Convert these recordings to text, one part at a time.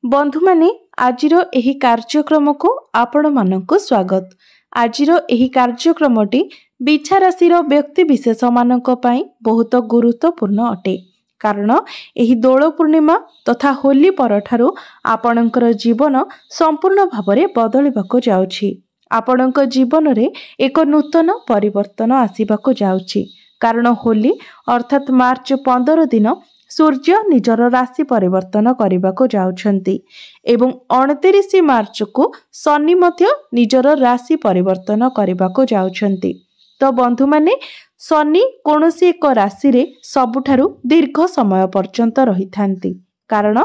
बंधु माने आजिरो एही कार्यक्रम को आपण मानक स्वागत। आजिरो एही कार्यक्रमटी बिछा राशिर व्यक्ति विशेष मानक पई बहुत गुरुत्वपूर्ण अटे। कारण एही दोल पूर्णिमा तथा होली परठारु आपणकर जीवन संपूर्ण भावरे बदलिबाको जाउछि। आपणक जीवन रे एक नूतन परिवर्तन आसीबाको जाउछि। कारण होली अर्थात मार्च 15 दिन सूर्य निजर राशि परिवर्तन करने जाउछंती एवं 29 मार्च को शनि मध्य निजर राशि परिवर्तन करने जाउछंती। तो बंधु माने शनि कोनोसी एक राशि रे सबुठारु दीर्घ समय पर्यंत रही थांती। कारण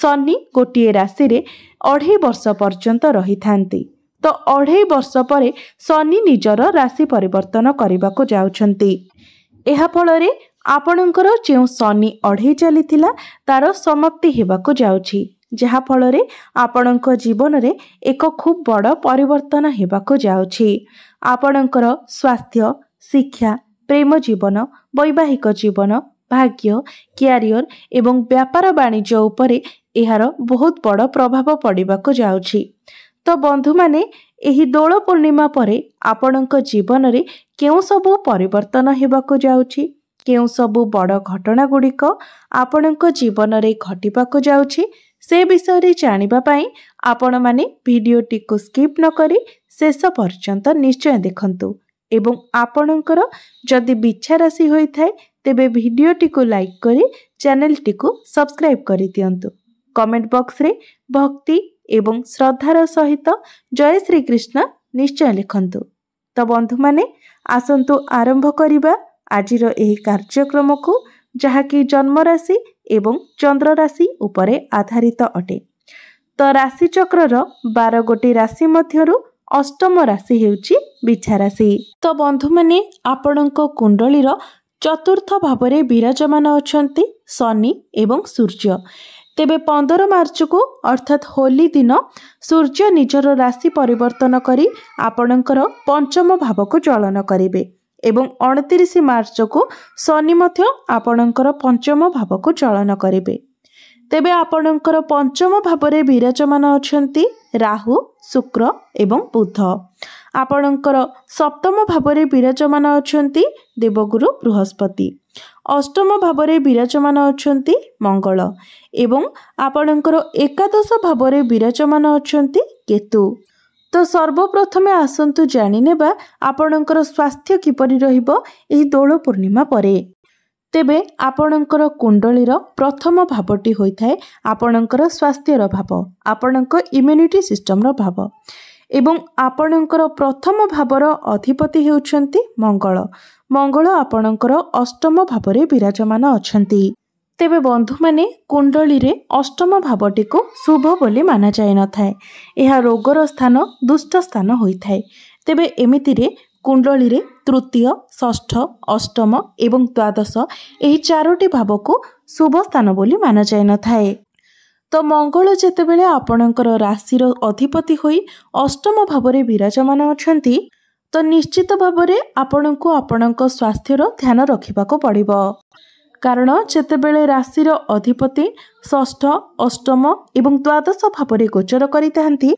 शनि गोटे राशि रे 2.5 वर्ष पर्यंत रही थांती। तो 2.5 वर्ष परे शनि निजर राशि परिवर्तन करने जाउछंती। एहा फଳରେ आपणकर जो शनि अढ़े चली तार समाप्ति हेबाको जाउछि, जहा फଳରେ आपणक जीवन रे एक खूब बड़ परिवर्तन हेबाको जाउछि। आपणकर स्वास्थ्य, शिक्षा, प्रेम जीवन, वैवाहिक जीवन, भाग्य, कैरियर एवं व्यापार वाणिज्य उपरे एहार बहुत बड़ प्रभाव पड़िबाको जाउछि। तो बंधु माने एही दोल पूर्णिमा परे आपणक जीवन रे केउ सबु परिवर्तन हेबाको जाउछि, केउ सबु बड़ घटना गुड़िक आपणक जीवन रे घटिबाको जाउछि, से विषय रे जानिबा पई आपण माने भिडियोटी को स्किप न करी शेष पर्यंत निश्चय देखंतु। एवं आपणकर जदि बिच्छा राशि होई थाए तेबे भिडियोटी को लाइक करी चैनल टी को सब्सक्राइब करि दियंतु। कमेंट बॉक्स रे भक्ति एवं श्रद्धार सहित जय श्री कृष्ण निश्चय लिखंतु। तो बंधु माने आसंतु आरंभ करिबा आजिर एही कार्यक्रम को, जहाँकि जन्म राशि एवं चंद्र राशि उपरे आधारित अटे। तो राशि चक्रर 12 गोटी राशि मध्यरु अष्टम राशि हेउची बिछा राशि। तो बंधु माने आपणक कुंडलीर चतुर्थ भावरे विराजमान अछंती शनि एवं सूर्य। तेबे 15 मार्च को अर्थात होली दिन सूर्य निजर राशि परिवर्तन करी आपणकर पंचम भाव को चलन करिवे एवं 29 मार्च को शनि मध्य आपणकर पंचम भाव को चलन करिवे। तेबे आपणकर पंचम भावरे विराजमान अछंती राहु, शुक्र एवं बुध। आपणकर सप्तम भावरे विराजमान अछंती देवगुरु बृहस्पति। अष्टम भावरे विराजमान अछंती मंगल एवं आपणकर एकादश भावरे विराजमान अछंती केतु। तो सर्वप्रथमे आसंतु जानि नेबा आपणकर स्वास्थ्य किपरि रहिबो एही दोल पूर्णिमा परे। तेबे आपणकर कुंडलीर प्रथम भावटी होइथाय आपणकर स्वास्थ्यर भाव, आपणक इम्यूनिटी सिस्टम रो भाव एवं आपणकर प्रथम भावर अधिपति हेउछंती मंगल। मंगल आपणकर अष्टम भावरे विराजमान अछंती। तेबे बंधु माने कुंडली रे अष्टम भावटी को शुभ बोली माना जाय न थाए। एहा रोगर स्थान, दुष्ट स्थान होइथाय। तेबे एमिति रे कुंडली रे तृतीय, षष्ठ, अष्टम एवं द्वादश एही चारोटी भाव को शुभ स्थान बोली माना जाय न थाए। तो मंगल जेतेबेले आपणकर राशिर अधिपति होई अष्टम भावरे विराजमान अछंती, तो निश्चित भावरे आपणको आपणक स्वास्थ्यर ध्यान रखिबाको पड़िबो। कारण जेतेबेले राशिर अधिपति षष्ठ, अष्टम एवं द्वादश भावरे गोचर करितांती,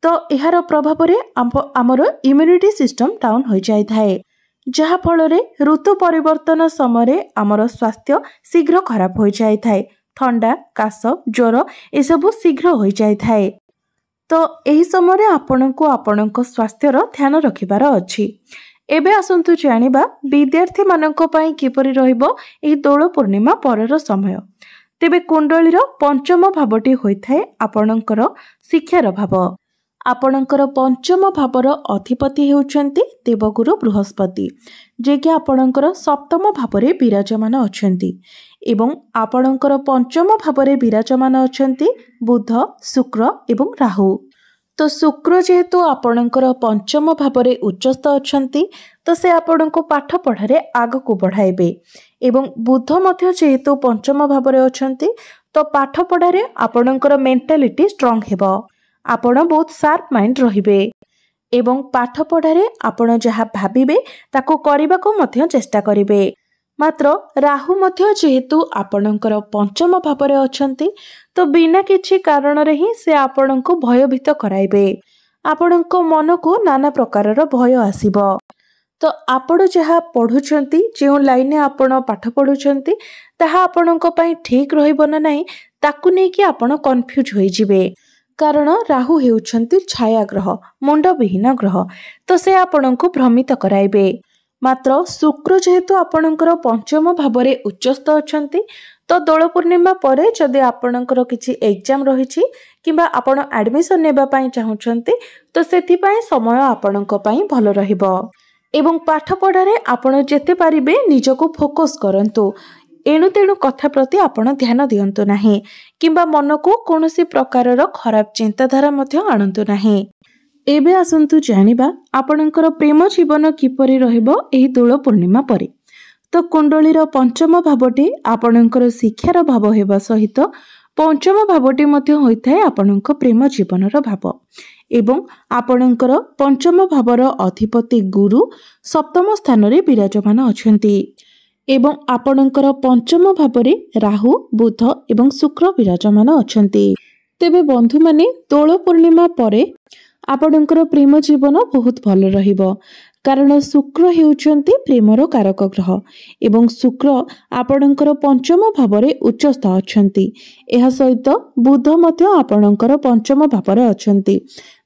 तो एहार प्रभाव रे आमर इम्यूनिटी सिस्टम डाउन हो जाय थाए, जहा फଳରେ ऋतु परिवर्तन समय आमर स्वास्थ्य शीघ्र खराब हो जाय थाए। ठंडा, काश, ज्वर एसबू शीघ्र हो जाय थाए। तो एही समय आपणको आपणक स्वास्थ्यर ध्यान रखिबार अछि। एबे आसंतु जानिबा विद्यार्थी मानक पई किपरि रहिबो एही दोल पूर्णिमा परर समय। तेबे कुंडलीर पंचम भावटी होइथाय आपणकर शिक्षार भाव। आपणकर पंचम भावर अधिपति हेउछंती देवगुरु बृहस्पति, जे कि आपणकर सप्तम भावरे विराजमान अछंती एवं आपणकर पंचम भावरे विराजमान अछंती बुध, शुक्र एवं राहु। तो शुक्र जेहेतु आपणकर पंचम भावरे उच्चस्थ अछंती, तो से आपणको पाठ पढ़ारे आग को बढ़ाइबे एवं बुध मध्य जेहेतु पंचम भावरे अछंती, तो पाठ पढ़ारे आपणकर मेंटालिटी स्ट्रांग हेबो। आपण बहुत शार्प माइंड रहिबे एवं पाठ पढ़ारे आपण जहा भाबिबे ताको करबाको मध्य चेष्टा करिबे। मात्र राहु मध्य जेहेतु आपणकर पंचम भाव अछंती तो बिना किछि कारण रे ही से आपणको भयभीत कराइबे। आपणको मन को नाना प्रकारर भय आसीबो। तो आपण जहाँ पढ़ुछंती जो लाइन आपण पाठ पढ़ुछंती ताहा आपणको पई ठीक रहइबो ना नाही ताकू नै कि आपण कन्फ्यूज होई जिवे। कारण राहु हेउछंती छाया ग्रह, मुंड विहीन ग्रह, तो से आपणको भ्रमित कराइबे। मात्र शुक्र जेहेतु आपणकर पंचम भाव में उच्चस्थ अछंती तो दोल पूर्णिमा परे जदि आपणकर किछि एग्जाम रहिछि किंबा आपण एडमिशन नेबा पई चाहुछंती तो सेथि पई समय आपणको पई भलो रहिबो। एवं पाठ पढ़ारे आपण जेते पारिबे निजको फोकस करंतु। एणु तेणु कथा प्रति आपण ध्यान दियंतु नाही किंबा मन को कोनोसी प्रकारर खराब चिंताधारा मध्य आनंतु नाही। एबे आसंतु जानिबा आपणकर प्रेम जीवन किपरि रहइबो एही दोल पूर्णिमा परे। तो कुंडलीर पंचम भावटी आपणकर शिक्षार भाव हेबा सहित पंचम भावटी मध्य होइथाय आपणक प्रेम जीवनर भाव। एवं आपणकर पंचम भावर अधिपति गुरु सप्तम स्थान रे विराजमान अछंती एवं आपणकर पंचम भावरे राहु बुध एवं शुक्र विराजमान अछंती। तेबे बंधु माने दोल पूर्णिमा परे आपणकर प्रेम जीवन बहुत भल रहिबो। कारण शुक्र हेउचंती प्रेमर कारक ग्रह एवं शुक्र आपणकर पंचम भावरे उच्चस्थ अछंती। एहा सहित बुध मध्य आपणकर पंचम भावरे अछंती।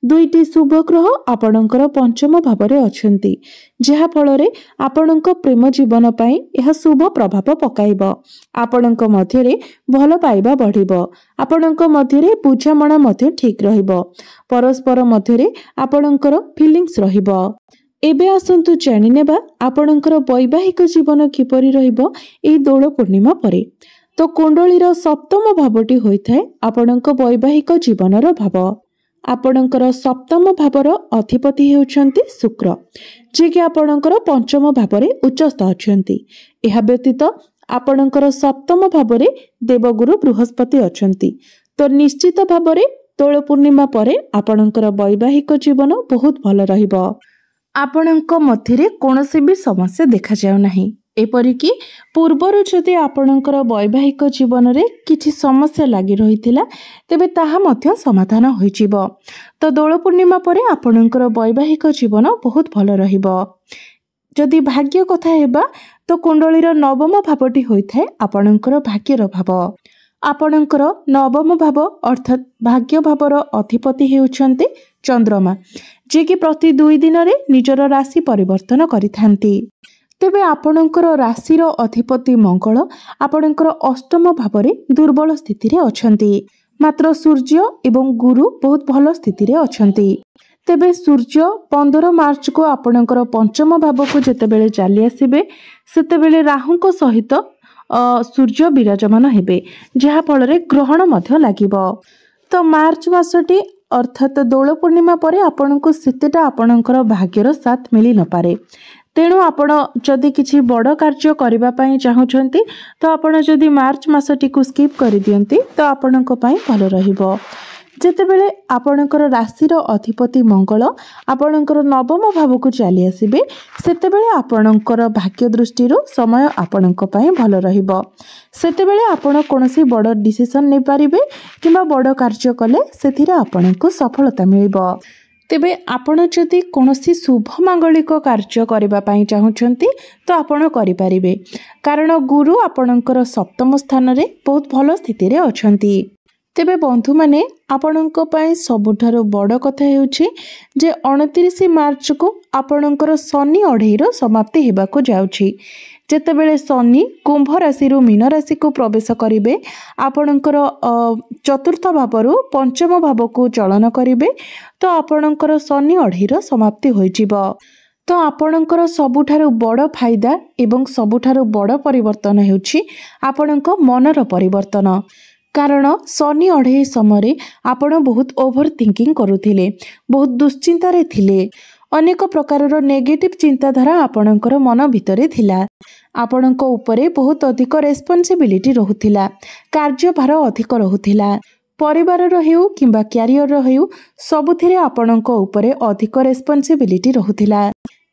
दुईटी शुभ ग्रह आपणकर पंचम भावरे अछंती जहा फलरे आपणक प्रेम जीवन पई एहा शुभ प्रभाव पकाइबो। आपणक मध्यरे भल पाइबा बढ़िबो। आपणक मध्यरे बुझामणा मध्य ठीक रहिबो। परस्पर मध्यरे आपणकर फीलिंग्स रहिबो। एबे आसंतु जानि नेबा आपणकर वैवाहिक जीवन किपरि रहिबो एही दोल पूर्णिमा परे। तो कुंडलीर सप्तम भावटी होइथाय आपणक वैवाहिक जीवनर भाव। आपणकर सप्तम भावर अधिपति हेउछंती शुक्र जे कि आपणकर पंचम भावरे उच्चस्थ अछंती। एहा व्यतीत आपणकर सप्तम भावरे देवगुरु बृहस्पति अछंती। तो निश्चित भावरे दोल पूर्णिमा परे आपणकर वैवाहिक जीवन बहुत भल रहिबो। आपणक मध्यरे कोनोसी भी समस्या देखा जाउ नाही। एपरिकी पूर्वर जदि आपणकर वैवाहिक जीवन रे किछि समस्या लागि रहिथिला तेबे ताहा मध्य समाधान होइजिबो। तो दोल पूर्णिमा परे आपणकर वैवाहिक जीवन बहुत भल रहिबो। जदि भाग्य कथा हेबा तो कुंडलीर नवम भावटी होइथाय आपणकर भाग्यर भाव। आपणकर नवम भाव अर्थात भाग्य भावर अधिपति हेउछंती चंद्रमा जे कि प्रति 2 दिन रे निजर राशि परिवर्तन करिथांती। तेबे आपणकर राशिर अधिपति मंगल आपणकर अष्टम भावरे दुर्बल स्थिति रे अछंती। मात्र सूर्य एवं गुरु बहुत भल स्थिति रे अछंती। तेबे सूर्य 15 मार्च को आपणकर पंचम भाव को जेतेबेले चाली आसीबे सेतेबेले राहुको सहित सूर्य विराजमान हेबे जहा फल रे ग्रहण मध्य लागिबो। तो मार्च मासटी अर्थात दोल पूर्णिमा परे आपनको सेतेटा आपणकर भाग्यर साथ मिली न पारे। तेणु आपण जदि किछि बड़ कार्य करिबा पई चाहुछंती तो आपण जदि मार्च मासटी को स्किप करि दियंती तो आपणको पई भलो रहिबो। जेतेबेले आपणकर राशिर अधिपति मंगल आपणकर नवम भाव को चली आसीबे सेतेबेले आपणकर भाग्य दृष्टिरो समय आपणको पई भलो रहिबो। सेतेबेले आपण कोनोसी बड़ डिसिजन नै पारिबे किबा बड़ कार्य कले सेथिरे आपणको सफलता मिलिबो। तेबे आपण जदि कोनोसी शुभ मांगलिक कार्य करिबा पई चाहुछंती तो आपण करि पारिबे। कारण गुरु आपणकर सप्तम स्थान रे बहुत भलो स्थिति रे अछंती। तेबे बंधु माने आपणको पई सबुठारो बड़ कथा हेउछि जे 29 मार्च को आपणकर शनि अढेईर समाप्ति हेबाको जाउछि। जेतेबेले शनि कुंभ राशि रु मीन राशि को प्रवेश करिवे आपणकर चतुर्थ भावरु पंचम भाव को चलन करिवे तो आपणकर शनि अढेईर समाप्ति होइजिबो। तो आपणकर सबुठारो बड़ फायदा एवं सबुठारो बड़ परिवर्तन हेउछि आपणको मनर परिवर्तन। कारण शनि अढेई समय आपण बहुत ओभर थिंकिंग करुथिले, बहुत दुश्चिंतारे थिले, अनेक प्रकारर नेगेटिव चिंताधारा आपणकर मन भितरे थिला। आपणको उपरे बहुत अधिक रेस्पॉन्सिबिलिटी रहुथिला, कार्यभार अधिक रहुथिला। परिवार हेउ किंबा क्यारियर हेउ सबुथिरे आपणको उपरे अधिक रेस्पॉन्सिबिलिटी रहुथिला।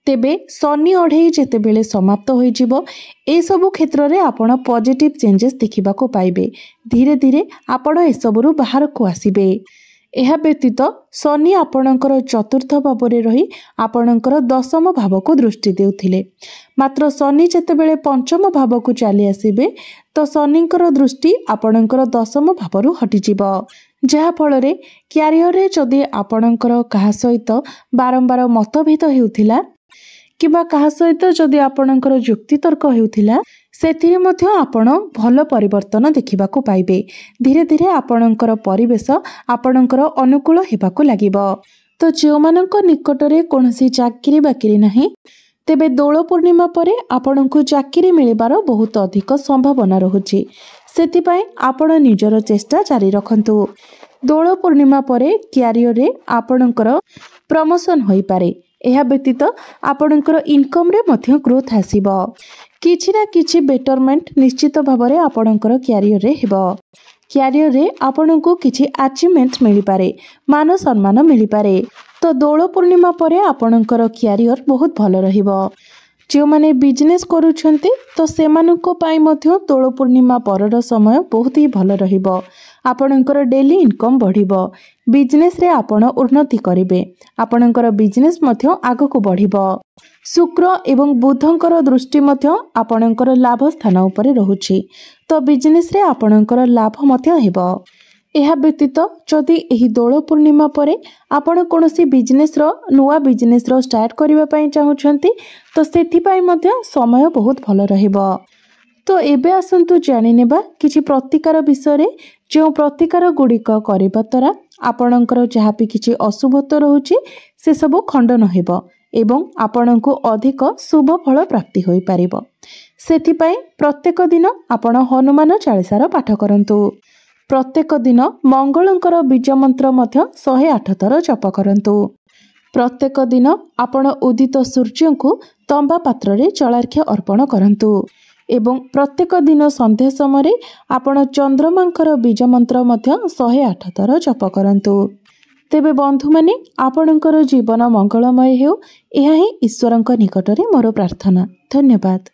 तेबे शनि अढ़ेई जेतेबेले समाप्त होइजिबो ए सबु क्षेत्र रे आपण पॉजिटिव चेंजेस देखिबा को पाइबे। धीरे धीरे आपण ए सबुरु बाहर को आसीबे। एहा व्यतीत शनि आपणकर चतुर्थ भावरे रही आपणकर दशम भाव को दृष्टि देउथिले। मात्र शनि जेतेबेले पंचम भाव को चली आसीबे तो शनिंकर दृष्टि आपणकर दशम भावरु हटिजिबो। जहा फल रे क्यारियर रे जदि आपणकर कहा सहित बारंबार मतभेद हेउथिला किबा कहा सहित जदि आपणकर युक्तितर्क हेउथिला सेथिरे मध्य आपण भल परिवर्तन देखिबाकू पाइबे। धीरे धीरे आपणकर परिवेश आपणकर अनुकूल हेबाकू लागिबो। तो जो मानक निकट रे कोनसी चाकरी बाकरी नाही तेबे दोल पूर्णिमा परे आपणकू चाकरी मिलिबार बहुत अधिक संभावना रहुछि। सेथिपाई आपण निजर चेष्टा जारी रखंतु। दोल पूर्णिमा परे क्यारियर रे आपणकर प्रमोशन होई पारे। एहा व्यतीत आपणकर इनकम रे मध्य ग्रोथ आसीबो। किछि ना किछि बेटरमेंट निश्चित भाबरे आपणकर क्यारियर रे हेबो। क्यारियर रे आपणको किछि अचीवमेंट मिली पारे, मान सम्मान मिली पारे। तो दोल पूर्णिमा परे आपणकर क्यारियर बहुत भलो रहिबो। जो माने बिजनेस करूछंती तो सेमानको पाई मध्य दोल पूर्णिमा परर समय बहुत ही भलो रहिबो। आपणकर डेली इनकम बढ़िबो। बिजनेस रे आपण उन्नति करिवे। आपणकर बिजनेस मध्य आगको बढ़िबो। शुक्र एवं बुधंकर दृष्टि मध्य आपणकर लाभ स्थान उपरे रहुछि। तो बिजनेस रे आपणकर लाभ मध्य हेबो। एहा व्यतीत जदि एही दोल पूर्णिमा परे आपण कोनोसी बिजनेस रो नुवा बिजनेस रो स्टार्ट करिवा पई चाहुछंती तो सेथि पई मध्य समय बहुत भलो रहिबो। तो एबे आसंतु जानि नेबा किछि प्रतिकार विषय रे। जो प्रतिकार गुड़िक करिबा द्वारा आपणकर जहाँ भी किछि अशुभत्व रहुछि से सब खंडन हेबो एवं आपणको अधिक शुभ फल प्राप्ति होई पारिबो। सेथिपाई प्रत्येक दिन आपण हनुमान चालीसार पाठ करंतु। प्रत्येक दिन मंगलंकर बीज मंत्र मध्य 108 थर जप करंतु। प्रत्येक दिन आपण उदित सूर्य को तंबा पात्र रे जलार्घ्य अर्पण करंतु एवं प्रत्येक दिन संध्या समय आपण चंद्रमांकर बीज मंत्र मध्य 108 थर जप करंतु। तेबे बंधु माने आपणकर जीवन मंगलमय हेउ एहा ही ईश्वरंक निकटरे मोर प्रार्थना। धन्यवाद।